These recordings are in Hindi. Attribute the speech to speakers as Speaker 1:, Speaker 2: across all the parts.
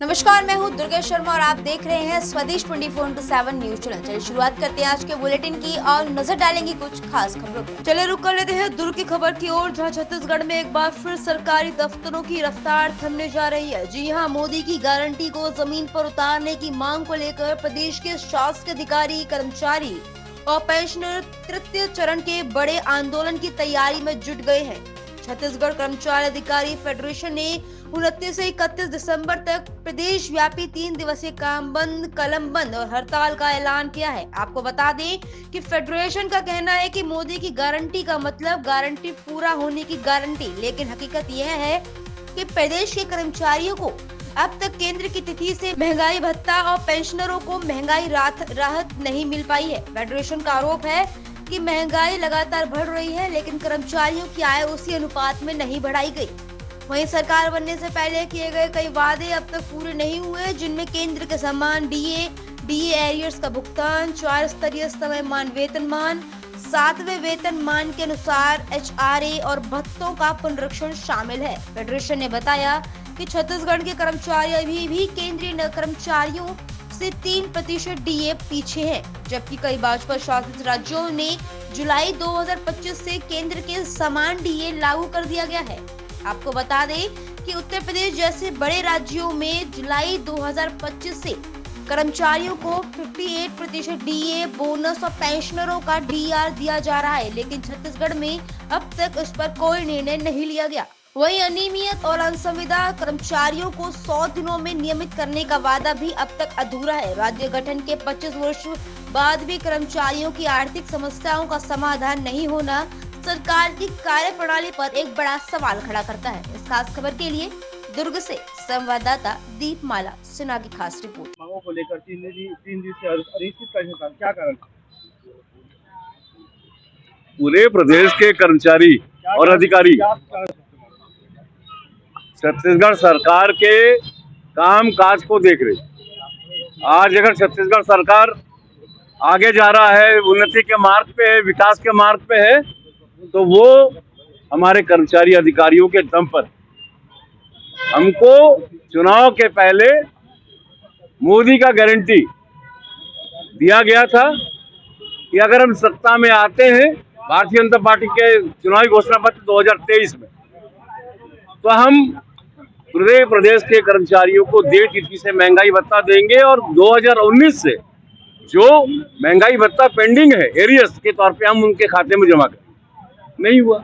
Speaker 1: नमस्कार, मैं हूं दुर्गा शर्मा और आप देख रहे हैं स्वदेश 24/7 न्यूज चैनल। चलिए शुरुआत करते हैं आज के बुलेटिन की और नजर डालेंगे कुछ खास खबरों पर। चलिए रुक कर लेते हैं दुर्ग की खबर की ओर, जहां छत्तीसगढ़ में एक बार फिर सरकारी दफ्तरों की रफ्तार थमने जा रही है। जी हां, मोदी की गारंटी को जमीन पर उतारने की मांग को लेकर प्रदेश के शासकीय अधिकारी, कर्मचारी और पेंशनर तृतीय चरण के बड़े आंदोलन की तैयारी में जुट गए हैं। छत्तीसगढ़ कर्मचारी अधिकारी फेडरेशन ने 29 से 31 दिसंबर तक प्रदेश व्यापी 3 दिवसीय काम बंद, कलम बंद और हड़ताल का ऐलान किया है। आपको बता दें कि फेडरेशन का कहना है कि मोदी की गारंटी का मतलब गारंटी पूरा होने की गारंटी, लेकिन हकीकत यह है कि प्रदेश के कर्मचारियों को अब तक केंद्र की तिथि से महंगाई भत्ता और पेंशनरों को महंगाई राहत नहीं मिल पाई है। फेडरेशन का आरोप है कि महंगाई लगातार बढ़ रही है, लेकिन कर्मचारियों की आय उसी अनुपात में नहीं बढ़ाई गई। वहीं सरकार बनने से पहले किए गए कई वादे अब तक पूरे नहीं हुए, जिनमें केंद्र के समान डीए एरियर्स का भुगतान, 4 स्तरीय समयमान वेतनमान, 7वें वेतनमान के अनुसार HRA और भत्तों का पुनरीक्षण शामिल है। फेडरेशन ने बताया कि छत्तीसगढ़ के कर्मचारी अभी भी केंद्रीय कर्मचारियों से 3% डीए पीछे है, जबकि कई भाजपा शासित राज्यों ने जुलाई 2025 से केंद्र के समान डीए लागू कर दिया गया है। आपको बता दें कि उत्तर प्रदेश जैसे बड़े राज्यों में जुलाई 2025 से कर्मचारियों को 58% डीए, बोनस और पेंशनरों का डीआर दिया जा रहा है, लेकिन छत्तीसगढ़ में अब तक इस पर कोई निर्णय नहीं लिया गया। वहीं अनियमित और असंविदा कर्मचारियों को 100 दिनों में नियमित करने का वादा भी अब तक अधूरा है। राज्य गठन के 25 वर्ष बाद भी कर्मचारियों की आर्थिक समस्याओं का समाधान नहीं होना सरकार की कार्यप्रणाली पर एक बड़ा सवाल खड़ा करता है। इस खास खबर के लिए दुर्ग से संवाददाता दीपमाला सिन्हा की खास रिपोर्ट।
Speaker 2: मांगों को लेकर 3 दिन से अनिश्चितकालीन हड़ताल, क्या कारण?
Speaker 3: पूरे प्रदेश के कर्मचारी और अधिकारी छत्तीसगढ़ सरकार के काम काज को देख रहे। आज अगर छत्तीसगढ़ सरकार आगे जा रहा है, उन्नति के मार्ग पे है, विकास के मार्ग पे है, तो वो हमारे कर्मचारी अधिकारियों के दम पर। हमको चुनाव के पहले मोदी का गारंटी दिया गया था कि अगर हम सत्ता में आते हैं, भारतीय जनता पार्टी के चुनावी घोषणा पत्र 2023 में, तो हम पूरे प्रदेश के कर्मचारियों को 1.5 तिथि से महंगाई भत्ता देंगे और 2019 से जो महंगाई भत्ता पेंडिंग है एरियर्स के तौर पे हम उनके खाते में जमा करें। नहीं हुआ।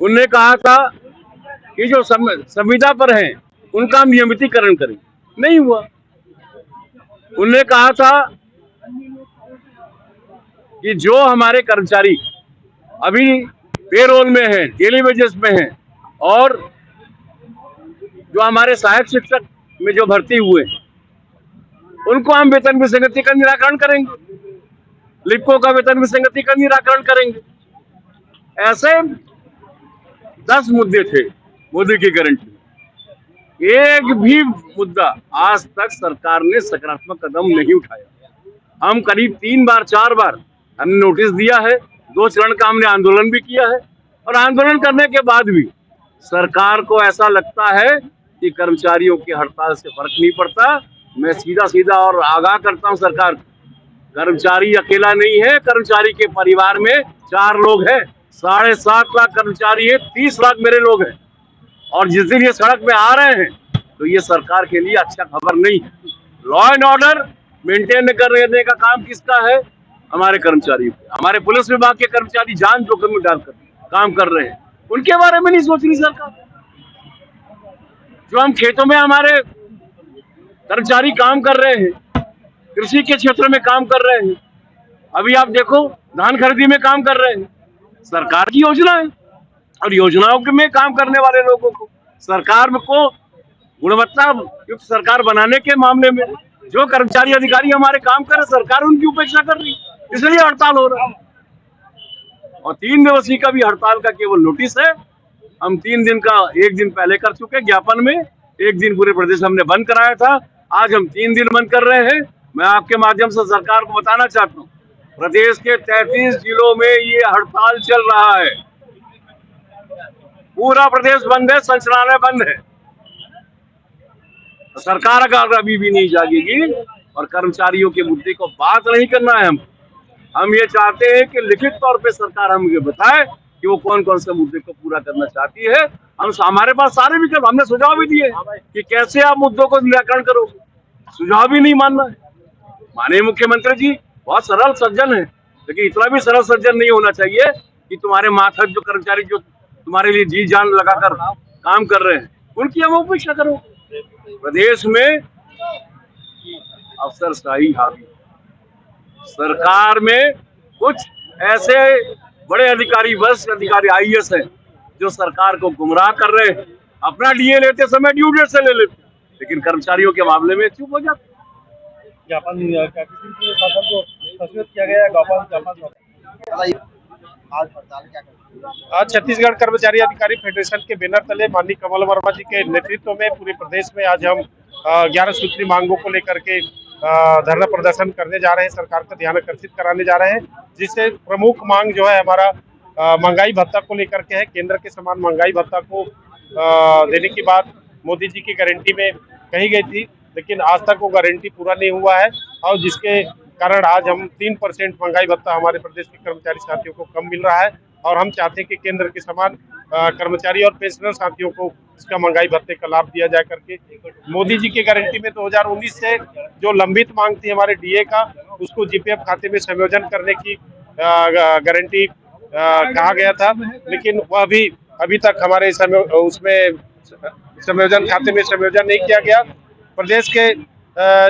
Speaker 3: उनने कहा था कि जो संविदा पर हैं उनका हम नियमितीकरण करें। नहीं हुआ। उनने कहा था कि जो हमारे कर्मचारी अभी पेरोल में हैं, डेली वेजेस में हैं, और जो हमारे सहायक शिक्षक में जो भर्ती हुए हैं, उनको हम वेतन विसंगति का निराकरण करेंगे। लिपको का वेतन विसंगति का निराकरण करेंगे। ऐसे 10 मुद्दे थे मोदी की गारंटी। एक भी मुद्दा आज तक सरकार ने सकारात्मक कदम नहीं उठाया। हम करीब 3 बार 4 बार हमने नोटिस दिया है, 2 चरण का हमने आंदोलन भी किया है, और आंदोलन करने के बाद भी सरकार को ऐसा लगता है कि कर्मचारियों की हड़ताल से फर्क नहीं पड़ता। मैं सीधा और आगाह करता हूं सरकार, कर्मचारी अकेला नहीं है। कर्मचारी के परिवार में 4 लोग हैं, 7.5 लाख कर्मचारी है, 30 लाख मेरे लोग हैं, और जिस दिन ये सड़क पे आ रहे हैं तो ये सरकार के लिए अच्छा खबर नहीं है। लॉ एंड ऑर्डर मेंटेन करने का काम किसका है? हमारे कर्मचारी। हमारे पुलिस विभाग के कर्मचारी जान जोखिम में डालकर काम कर रहे हैं, उनके बारे में नहीं सोच रही सरकार। जो हम खेतों में हमारे कर्मचारी काम कर रहे हैं, कृषि के क्षेत्र में काम कर रहे हैं, अभी आप देखो धान खरीदी में काम कर रहे हैं, सरकार की योजना है, और योजनाओं में काम करने वाले लोगों को सरकार को गुणवत्ता युक्त सरकार बनाने के मामले में जो कर्मचारी अधिकारी हमारे काम कर रहे, सरकार उनकी उपेक्षा कर रही, इसलिए हड़ताल हो रहा है। और 3 दिवसीय का भी हड़ताल का केवल नोटिस है। हम 3 दिन का 1 दिन पहले कर चुके ज्ञापन में, 1 दिन पूरे प्रदेश हमने बंद कराया था। आज हम 3 दिन बंद कर रहे हैं। मैं आपके माध्यम से सरकार को बताना चाहता हूँ, प्रदेश के 33 जिलों में ये हड़ताल चल रहा है। पूरा प्रदेश बंद है, संचालनालय बंद है। सरकार अगर अभी भी नहीं जागेगी और कर्मचारियों के मुद्दे को बात नहीं करना है, हम ये चाहते हैं कि लिखित तौर पे सरकार हमें बताए कि वो कौन कौन से मुद्दे को पूरा करना चाहती है। हमारे पास सारे विकल्प, हमने सुझाव भी दिए कि कैसे आप मुद्दों को निराकरण करो, सुझाव भी नहीं मानना है। माननीय मुख्यमंत्री जी बहुत सरल सज्जन है, लेकिन इतना भी सरल सज्जन नहीं होना चाहिए कि तुम्हारे मातहत जो कर्मचारी जो तुम्हारे लिए जी जान लगाकर काम कर रहे हैं उनकी हम उपेक्षा करो। प्रदेश में अफसरशाही हावी, सरकार में कुछ ऐसे बड़े अधिकारी, वरिष्ठ अधिकारी IAS हैं जो सरकार को गुमराह कर रहे हैं। अपना DA लेते समय ड्यू डेट से ले लेते, लेकिन कर्मचारियों के मामले में चुप हो जाते।
Speaker 2: ज्ञापन किसी के शासन को सस्पेंड किया गया है, ज्ञापन आज हड़ताल क्या कर
Speaker 4: आज छत्तीसगढ़ कर्मचारी अधिकारी फेडरेशन के बैनर तले माननीय कमल वर्मा जी के नेतृत्व में पूरे प्रदेश में आज हम 11 सूत्री मांगों को लेकर के धरना प्रदर्शन करने जा रहे हैं, सरकार का ध्यान आकर्षित कराने जा रहे हैं। जिससे प्रमुख मांग जो है हमारा महंगाई भत्ता को लेकर के है। केंद्र के समान महंगाई भत्ता को देने की बात मोदी जी की गारंटी में कही गई थी, लेकिन आज तक वो गारंटी पूरा नहीं हुआ है और जिसके कारण आज हम 3% महंगाई भत्ता हमारे प्रदेश के कर्मचारी साथियों को कम मिल रहा है। और हम चाहते हैं कि केंद्र के समान कर्मचारी और पेंशनर साथियों को इसका महंगाई भत्ते का लाभ दिया जाए करके। मोदी जी की गारंटी में 2019 से जो लंबित मांग थी हमारे DA का, उसको GPF खाते में संयोजन करने की गारंटी कहा गया था, लेकिन वह भी अभी तक हमारे उसमें संयोजन खाते में संयोजन नहीं किया गया। प्रदेश के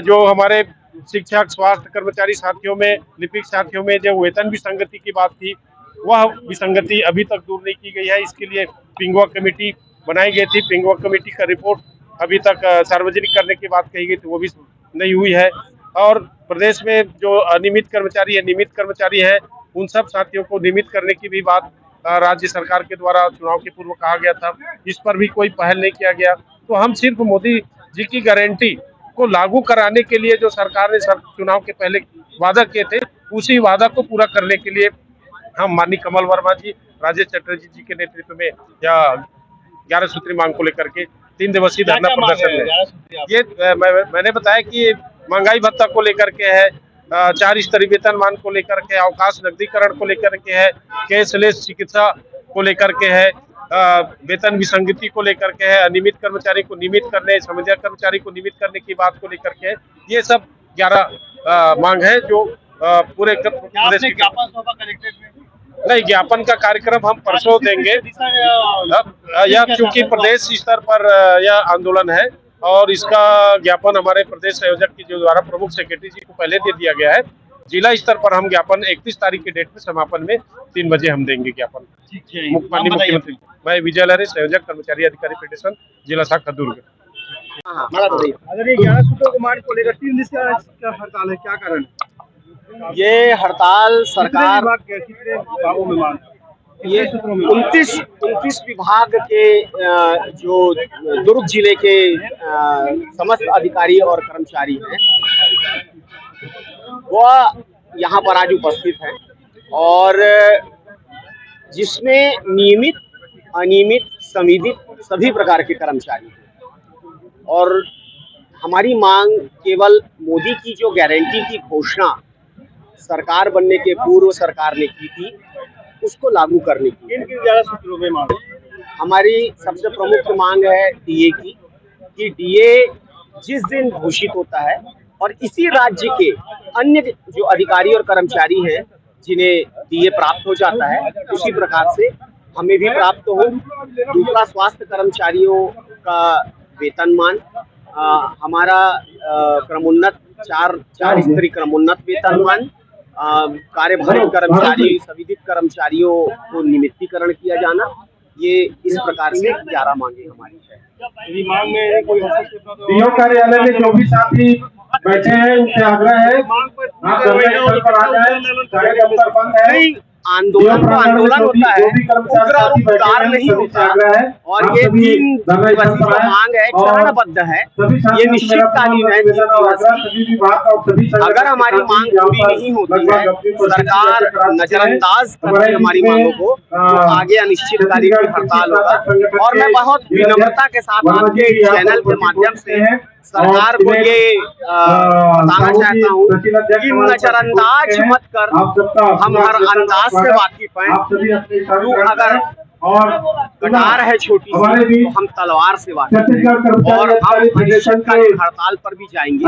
Speaker 4: जो हमारे शिक्षक, स्वास्थ्य कर्मचारी साथियों में, लिपिक साथियों में जो वेतन विसंगति की बात थी, वह विसंगति अभी तक दूर नहीं की गई है। इसके लिए पिंगुआ कमेटी बनाई गई थी। पिंगुआ कमेटी का रिपोर्ट अभी तक सार्वजनिक करने की बात कही गई थी, वो भी नहीं हुई है। और प्रदेश में जो अनियमित कर्मचारी है, नियमित कर्मचारी हैं, उन सब साथियों को नियमित करने की भी बात राज्य सरकार के द्वारा चुनाव के पूर्व कहा गया था। इस पर भी कोई पहल नहीं किया गया। तो हम सिर्फ मोदी जी की गारंटी को लागू कराने के लिए जो सरकार ने चुनाव के पहले वादा किए थे, उसी वादा को पूरा करने के लिए हम माननीय कमल वर्मा जी, राजेश चटर्जी जी के नेतृत्व में या 11 सूत्री मांग को लेकर के 3 दिवसीय धरना प्रदर्शन में ये मैंने बताया कि महंगाई भत्ता को लेकर के है, 4 स्तरीय वेतनमान को लेकर के, अवकाश नकदीकरण को लेकर के है, कैशलेस चिकित्सा को लेकर के है, वेतन विसंगति को लेकर के है, अनियमित कर्मचारी को नियमित करने, संविदा कर्मचारी को नियमित करने की बात को लेकर के है। ये सब 11 मांग है जो पूरे प्रदेश के नहीं, ज्ञापन का कार्यक्रम हम परसों देंगे। यह क्योंकि प्रदेश स्तर पर यह आंदोलन है और इसका ज्ञापन हमारे प्रदेश संयोजक की जो द्वारा प्रमुख सेक्रेटरी जी को पहले दे दिया गया है। जिला स्तर पर हम ज्ञापन 31 तारीख की डेट में समापन में 3 बजे हम देंगे ज्ञापन। माननीय मुख्यमंत्री, मैं विजय लहरी, संयोजक कर्मचारी अधिकारी फेडरेशन, जिला शाखा दुर्ग।
Speaker 2: अगर ये 11 सूत्रों को मांग को लेकर 3 दिन से हड़ताल है, क्या कारण?
Speaker 5: ये हड़ताल सरकार
Speaker 2: कितने विभागों में मांग?
Speaker 5: ये 29 विभाग के जो दुर्ग जिले के समस्त अधिकारी और कर्मचारी हैं वह यहाँ पर आज उपस्थित हैं और जिसमें नियमित, अनियमित, संविदित सभी प्रकार के कर्मचारी हैं। और हमारी मांग केवल मोदी की जो गारंटी की घोषणा सरकार बनने के पूर्व सरकार ने की थी, उसको लागू करने की।
Speaker 2: किन 11 सूत्रों में मांग?
Speaker 5: हमारी सबसे प्रमुख मांग है DA की, कि DA जिस दिन घोषित होता है और इसी राज्य के अन्य जो अधिकारी और कर्मचारी हैं जिन्हें DA प्राप्त हो जाता है, उसी प्रकार से हमें भी प्राप्त हो। दूसरा, स्वास्थ्य कर्मचारियों का वेतनमान, हमारा क्रमोन्नत 4 स्तरीय क्रमोन्नत वेतनमान, कार्यभारित कर्मचारी, संविदित कर्मचारियों को नियमितीकरण किया जाना, ये इस प्रकार से 11 मांगे हमारी है।
Speaker 2: मांग में कोई
Speaker 6: DO कार्यालय में जो भी साथी बैठे हैं उनसे आग्रह है आप धरने स्थल पर आ जाएं, सारे दफ्तर बंद है।
Speaker 5: आंदोलन तो आंदोलन होता है, उग्र उपकार नहीं होता। और ये 3 दिवसीय मांग है, चरणबद्ध है, ये निश्चितकालीन है। अगर हमारी मांग पूरी नहीं होती है, सरकार नजरअंदाज करती है हमारी मांगों को, तो आगे अनिश्चितकालीन की हड़ताल होगा। और मैं बहुत विनम्रता के साथ आपके चैनल के माध्यम से सरकार को ये बताना चाहता हूँ कि नजरअंदाज मत कर, हम हर अंदाज से वाकिफ हैं। तू अगर कटार है छोटी सी तो हम तलवार से वाकिफ हैं और हम अनिश्चितकालीन हड़ताल पर भी जाएंगे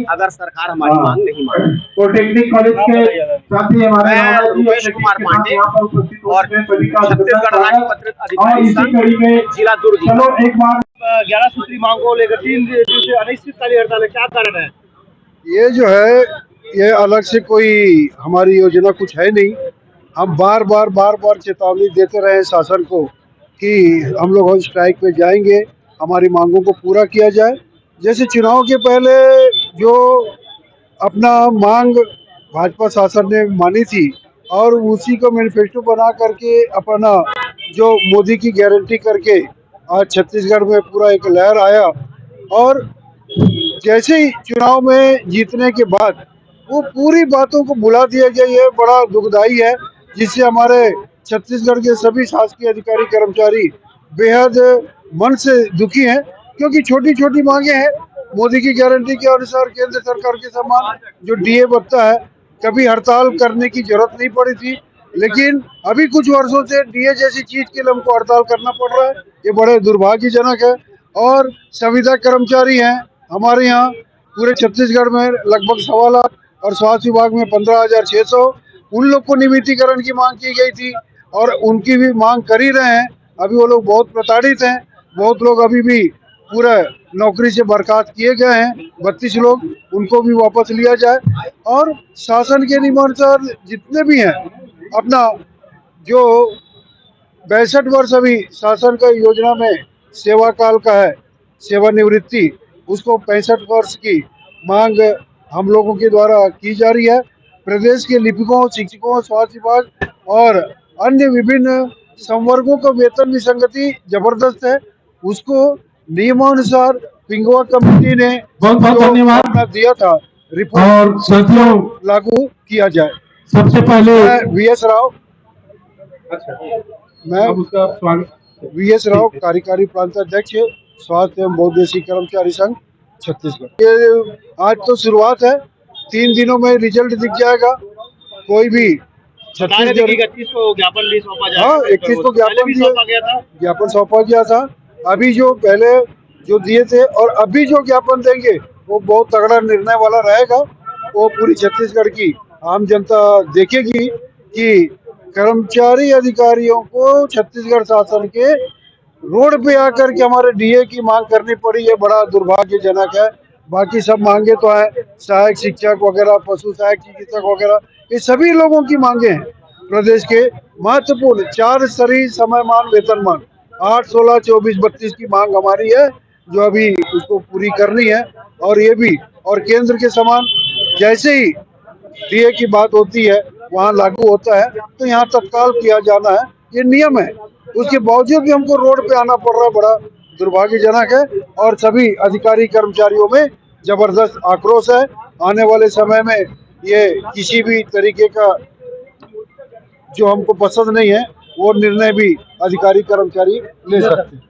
Speaker 5: अगर सरकार हमारी मांग नहीं माने।
Speaker 6: पॉलिटेक्निक कॉलेज के साथी हमारे
Speaker 5: रुपेश कुमार पांडे और छत्तीसगढ़ राज्य पत्रित अधिकारी संघ जिला दुर्ग।
Speaker 6: चलो एक बार
Speaker 2: 11 सूत्री मांग को लेकर 3 दिन से अनिश्चितकालीन हड़ताल है, क्या कारण है?
Speaker 7: ये जो है ये अलग से कोई हमारी योजना कुछ है नहीं। हम बार बार चेतावनी देते रहे शासन को कि हम लोग ऑन स्ट्राइक पे जाएंगे, हमारी मांगों को पूरा किया जाए। जैसे चुनाव के पहले जो अपना मांग भाजपा शासन ने मानी थी और उसी को मैनिफेस्टो बना करके अपना जो मोदी की गारंटी करके आज छत्तीसगढ़ में पूरा एक लहर आया और जैसे ही चुनाव में जीतने के बाद वो पूरी बातों को भुला दिया गया। ये बड़ा दुखदाई है, जिससे हमारे छत्तीसगढ़ के सभी शासकीय अधिकारी कर्मचारी बेहद मन से दुखी हैं, क्योंकि छोटी छोटी मांगे हैं। मोदी की गारंटी के अनुसार केंद्र सरकार के समान जो डीए बढ़ता है, कभी हड़ताल करने की जरूरत नहीं पड़ी थी, लेकिन अभी कुछ वर्षों से डीए जैसी चीज के लिए हमको हड़ताल करना पड़ रहा है। ये बड़े दुर्भाग्यजनक है। और संविदा कर्मचारी हैं हमारे यहाँ पूरे छत्तीसगढ़ में लगभग 1.25 लाख और स्वास्थ्य विभाग में 15,600। उन लोग को नियमितीकरण की मांग की गई थी और उनकी भी मांग कर ही रहे हैं। अभी वो लोग बहुत प्रताड़ित हैं, बहुत लोग अभी भी पूरा नौकरी से बर्खास्त किए गए हैं। 32 लोग, उनको भी वापस लिया जाए और शासन के नियमानुसार जितने भी हैं अपना जो 62 वर्ष अभी शासन का योजना में सेवा काल का है, सेवानिवृत्ति, उसको 65 वर्ष की मांग हम लोगों के द्वारा की जा रही है। प्रदेश के लिपिकों, शिक्षकों, स्वास्थ्य विभाग और अन्य विभिन्न संवर्गों का वेतन विसंगति जबरदस्त है, उसको नियमानुसार पिंगवा कमेटी ने
Speaker 6: बहुत धन्यवाद
Speaker 7: दिया था रिपोर्ट
Speaker 6: और साथियों
Speaker 7: लागू किया जाए।
Speaker 6: सबसे पहले
Speaker 7: वीएस राव, मैं
Speaker 6: उसका स्वागत।
Speaker 7: वीएस राव, कार्यकारी प्रांताध्यक्ष, स्वास्थ्य एवं बहुउद्देशीय कर्मचारी संघ छत्तीसगढ़। ये आज तो शुरुआत है, 3 दिनों में रिजल्ट दिख जाएगा। कोई भी छत्तीसगढ़
Speaker 2: 31 को ज्ञापन भी सौंपा जाएगा।
Speaker 7: हाँ, 31 को ज्ञापन सौंपा गया था। अभी जो पहले जो दिए थे और अभी जो ज्ञापन देंगे वो बहुत तगड़ा निर्णय वाला रहेगा। वो पूरी छत्तीसगढ़ की आम जनता देखेगी कि कर्मचारी अधिकारियों को छत्तीसगढ़ शासन के रोड पे आकर के हमारे डीए की मांग करनी पड़ी, ये बड़ा दुर्भाग्यजनक है। बाकी सब मांगे तो है, सहायक शिक्षक वगैरह, पशु सहायक चिकित्सक वगैरह, ये सभी लोगों की मांगे हैं। प्रदेश के महत्वपूर्ण 4 स्तरीय समयमान वेतनमान 8, 16, 24, 32 की मांग हमारी है, जो अभी उसको पूरी करनी है। और ये भी और केंद्र के समान जैसे ही डीए की बात होती है वहाँ लागू होता है तो यहाँ तत्काल किया जाना है, ये नियम है। उसके बावजूद भी हमको रोड पे आना पड़ रहा है, बड़ा दुर्भाग्यजनक है। और सभी अधिकारी कर्मचारियों में जबरदस्त आक्रोश है। आने वाले समय में ये किसी भी तरीके का जो हमको पसंद नहीं है वो निर्णय भी अधिकारी कर्मचारी ले सकते हैं।